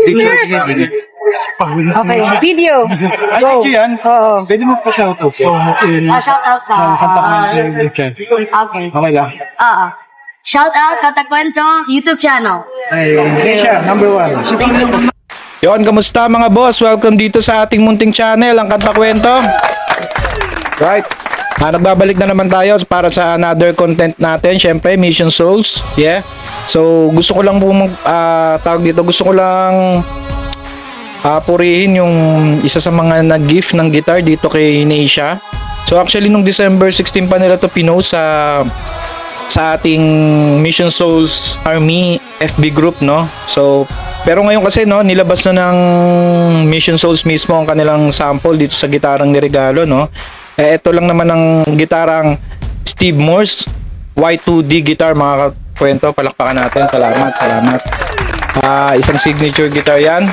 Okay, video. Ay, Go. video yan? Oo. Pwede mo pa shoutout. So, Shout out sa... kanta ko yung YouTube channel. Okay. Okay lang. Oo. Shout out Katakwento YouTube channel. Ay, siya, number 1. Yon, kamusta mga boss? Welcome dito sa ating munting channel, ang Kanta Kwento. Right. Nagbabalik na naman tayo para sa another content natin. Syempre, Mission Souls. Yeah. So, gusto ko lang po tawag dito. Gusto ko lang purihin yung isa sa mga nag-gift ng guitar dito kay Neisha. So, actually, nung December 16 pa nila to pinost sa ating Mission Souls Army FB group, no? So, pero ngayon kasi, no, nilabas na ng Mission Souls mismo ang kanilang sample dito sa gitarang niregalo, no? Ito lang naman ang gitarang Steve Morse Y2D guitar, mga kwento. Palakpakan natin. Salamat. Isang signature guitar yan.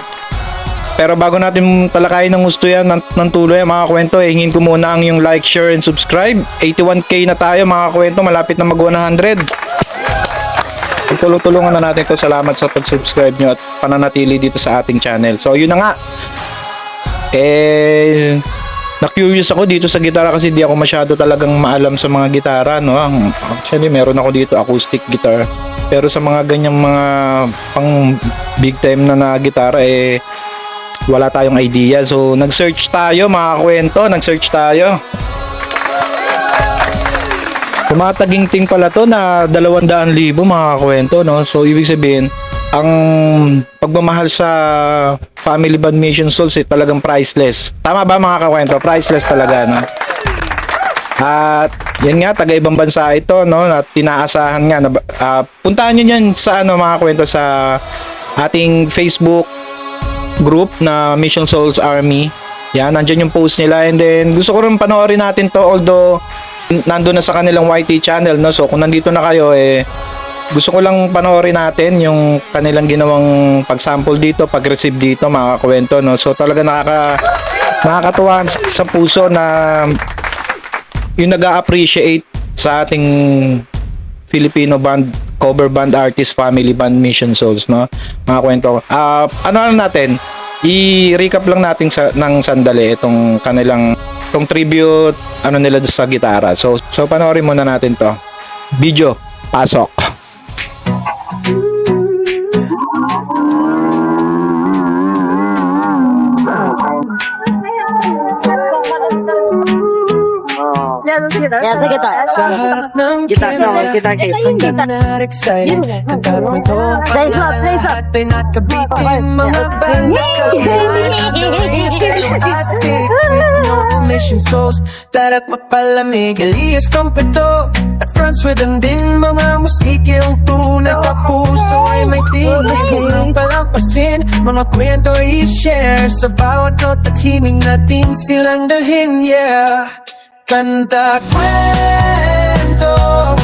Pero bago natin talakayin ng gusto yan ng tuloy, mga kwento, hingin ko muna ang yung like, share, and subscribe. 81k na tayo, mga kwento. Malapit na mag 100. Tulong-tulungan na natin ito. Salamat sa pag-subscribe nyo at pananatili dito sa ating channel. So, yun na nga. Na-curious ako dito sa gitara kasi di ako masyado talagang maalam sa mga gitara, no? Actually, meron ako dito acoustic guitar. Pero sa mga ganyang mga pang big time na gitara, wala tayong idea. So, nag-search tayo, mga kwento. Nag-search tayo. Tumataginting pala to na 200,000, mga kwento, no? So, ibig sabihin, ang pagmamahal sa Family Band Mission Souls talagang priceless. Tama ba, mga kakwento? Priceless talaga, no? At yan nga, taga ibang bansa ito, no? At tinaasahan nga na puntahan niyo yan sa mga kwento sa ating Facebook group na Mission Souls Army. Yan, nandiyan yung post nila, and then gusto ko rin panoorin natin to, although nandun na sa kanilang YT channel, no? So kung nandito na kayo, gusto ko lang panoorin natin yung kanilang ginawang pag-sample dito, pag-receive dito, mga kwento, no? So talaga nakakatuwa sa puso na yung nag-a-appreciate sa ating Filipino band, cover band artist, Family Band Mission Souls, no? Mga kwento. Ano natin? I-recap lang natin ng sandali itong kanilang tribute nila sa gitara. So panoorin muna natin to. Video, pasok. Yeah, sa guitar. Sa harap ng Guitar excited. Nagkakwento Play stop. lahat ay nakabitin mga Plastics with no mission souls. Darat mapalamig, Elias Tompeto. At France rhythm din mga musikyung tunay sa puso ay may tingin. Huwag palampasin, mga kwento i-share. Sa bawat note at himing natin silang dalhin, yeah. Kanta kwento,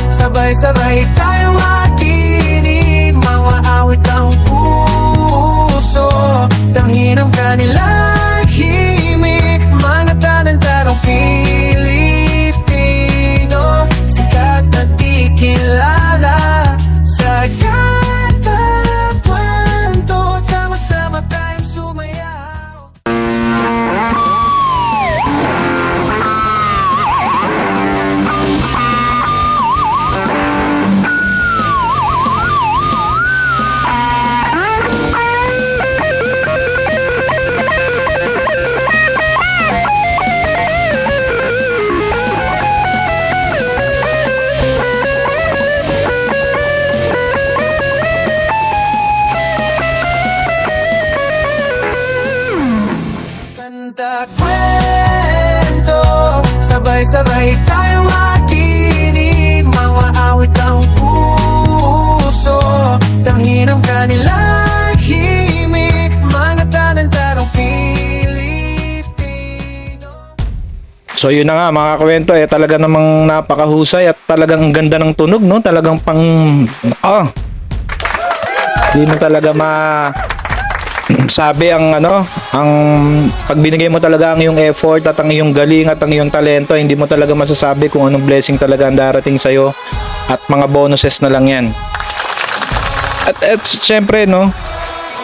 sabay-sabay tayong makinig. Mga awit ang puso, tanghin ang kanilang himig. Mga tanang-tarong Pilipino, sikat at ikilala sa kanta kwento. Sama-sama tayong sumayaw. Kanta kwento, sabay-sabay tayong makinig. Mga awit ang puso, tanghin ang kanilang himig. Mga tanang-tarong Pilipino. So yun na nga, mga kwento, talaga namang napakahusay at talagang ganda ng tunog, no? Talagang di mo talaga sabi ang pag binigay mo talaga ang iyong effort at ang iyong galing at ang iyong talento, hindi mo talaga masasabi kung anong blessing talaga ang darating sa'yo at mga bonuses na lang yan. At syempre, no,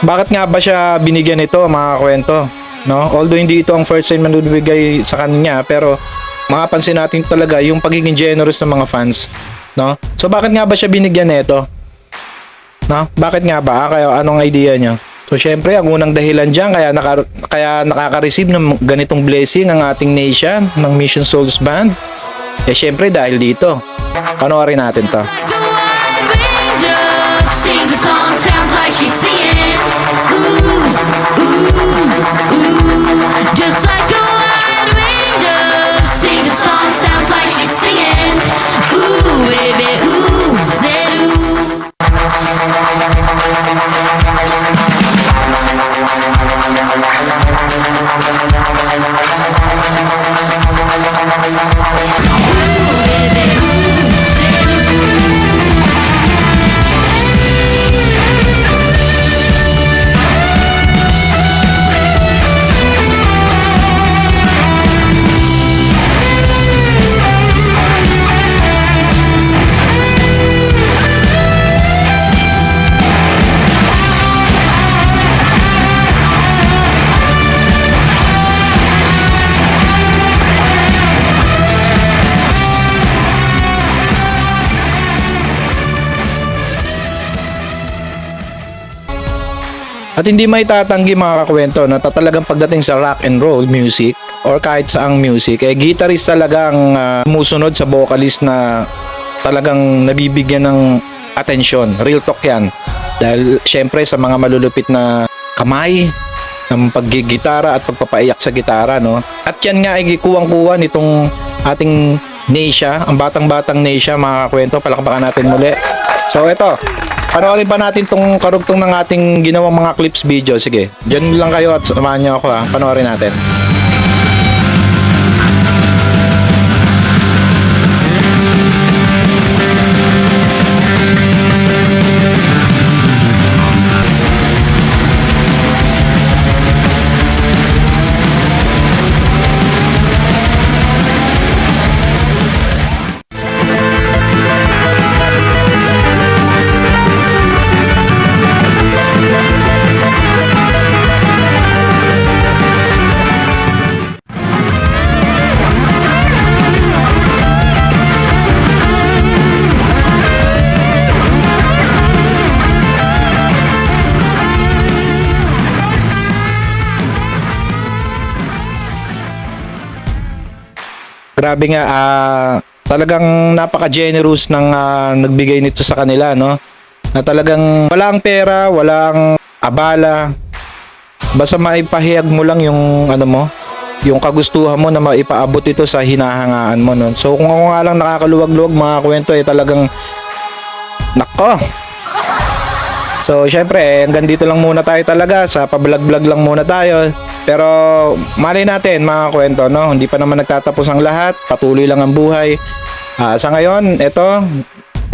bakit nga ba siya binigyan ito mga kwento, no? Although hindi ito ang first time na nabibigay sa kanya, pero mapapansin natin talaga yung pagiging generous ng mga fans, no? So bakit nga ba siya binigyan nito? No? Bakit nga ba? Kaya anong idea niyo? So syempre, ang unang dahilan diyan kaya nakaka-receive ng ganitong blessing ang ating nation ng Mission Souls Band. Eh syempre dahil dito. Panoorin natin 'to. Sings a song, sounds like she's singing. Ooh, ooh, ooh. Just like a wide window. Sings a song, sounds like she's singing. Ooh, baby, ooh, zed, ooh. At hindi may tatanggi mga kakwento na talagang pagdating sa rock and roll music or kahit saang music, eh guitarist talaga ang sumusunod sa vocalist na talagang nabibigyan ng atensyon. Real talk yan. Dahil syempre sa mga malulupit na kamay ng paggigitara at pagpapaiyak sa gitara, no? At yan nga ay kuwang-kuwa nitong ating Neisha, ang batang-batang Neisha mga kakwento. Palakpakan natin muli. So eto, panoorin pa natin tong karugtong ng ating ginawang mga clips video. Sige, dyan lang kayo at samahan nyo ako ha. Panoorin natin. Grabe nga, talagang napaka-generous ng nagbigay nito sa kanila, no? Na talagang walang pera, walang abala. Basta maipahayag mo lang yung ano mo, yung kagustuhan mo na maipaabot ito sa hinahangaan mo, no? So kung ako nga lang nakakaluwag-luwag mga kwento, eh talagang nako. So syempre, hanggang dito lang muna tayo talaga, sa pablog-vlog lang muna tayo. Pero malay natin mga kwento, no? Hindi pa naman nagtatapos ang lahat, patuloy lang ang buhay. Sa ngayon, eto,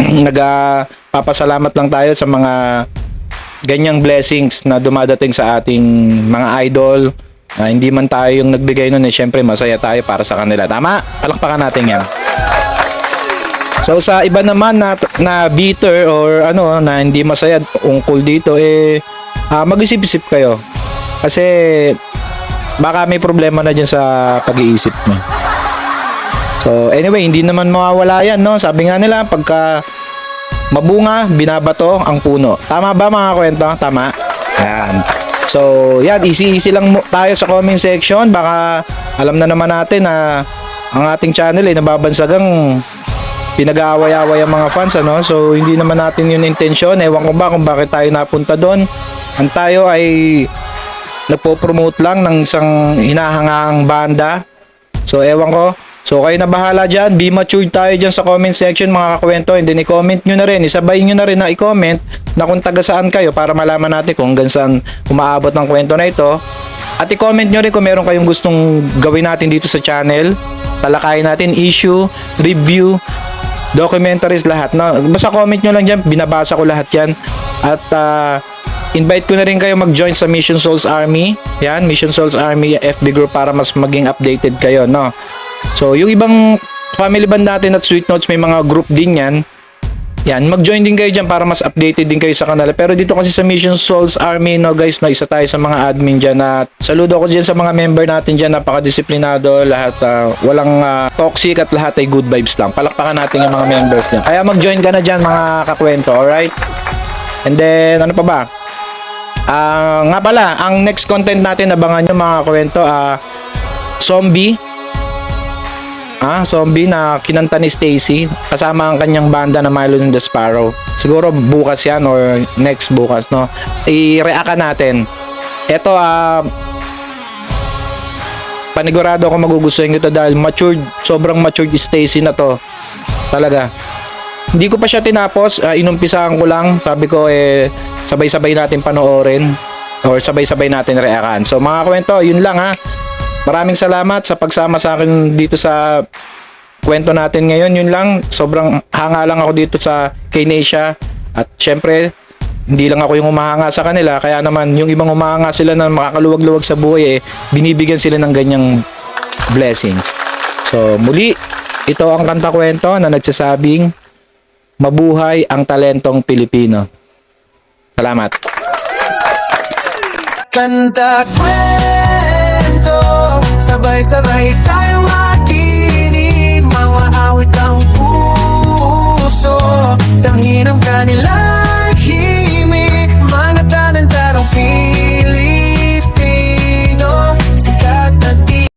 nagpapasalamat lang tayo sa mga ganyang blessings na dumadating sa ating mga idol. Hindi man tayo yung nagbigay nun, eh syempre masaya tayo para sa kanila. Tama? Palakpakan natin yan. So sa iba naman na bitter or ano na hindi masaya ungkol dito, eh mag-isip-isip kayo. Kasi baka may problema na dyan sa pag-iisip mo. So anyway, hindi naman mawawala yan, no? Sabi nga nila, pagka mabunga, binabato ang puno. Tama ba mga kwento? Tama? Yan. So yan, easy lang tayo sa comment section. Baka alam na naman natin na ang ating channel ay nababansagang pinag-aaway-aaway ang mga fans, ano? So hindi naman natin yun intention. Ewan ko ba kung bakit tayo napunta doon. Ang tayo ay nagpo-promote lang ng isang hinahangaang banda. So ewan ko. So kayo na bahala dyan. Be matured tayo dyan sa comment section mga kakwento. And then i-comment nyo na rin. Isabay nyo na rin na i-comment na kung taga saan kayo para malaman natin kung hanggang saan umaabot ng kwento na ito. At i-comment nyo rin kung meron kayong gustong gawin natin dito sa channel. Talakayin natin issue, review, documentaries, lahat. No? Basta comment nyo lang dyan. Binabasa ko lahat yan. At invite ko na rin kayo mag-join sa Mission Souls Army. Yan, Mission Souls Army FB group para mas maging updated kayo, no? So, yung ibang family band natin at Sweet Notes, may mga group din yan. Yan, mag-join din kayo dyan para mas updated din kayo sa kanila. Pero dito kasi sa Mission Souls Army, no guys, no, isa tayo sa mga admin dyan. At saludo ko dyan sa mga member natin dyan, napakadisiplinado, lahat walang toxic at lahat ay good vibes lang. Palakpakan natin yung mga members dyan. Kaya mag-join ka na dyan mga kakwento, alright? And then, ano pa ba? Nga pala, ang next content natin, abangan nyo mga kakwento, Zombie. Zombie na kinanta ni Stacy kasama ang kanyang banda na Milo and the Sparrow. Siguro bukas yan or next bukas, no? I-react natin. Ito, panigurado ako magugustuhin ko to dahil matured, sobrang matured Stacy na to. Talaga. Hindi ko pa siya tinapos, inumpisahan ko lang. Sabi ko, sabay-sabay natin panoorin or sabay-sabay natin reactan. So mga kwento, yun lang ha. Maraming salamat sa pagsama sa akin dito sa kwento natin ngayon. Yun lang, sobrang hanga lang ako dito sa K-Nesia. At syempre, hindi lang ako yung umahanga sa kanila. Kaya naman, yung ibang umahanga sila na makakaluwag-luwag sa buhay, binibigyan sila ng ganyang blessings. So muli, ito ang kanta kwento na nagsasabing, mabuhay ang talentong Pilipino. Salamat. Kanta kwento, sabay-sabay tayo makinig, mga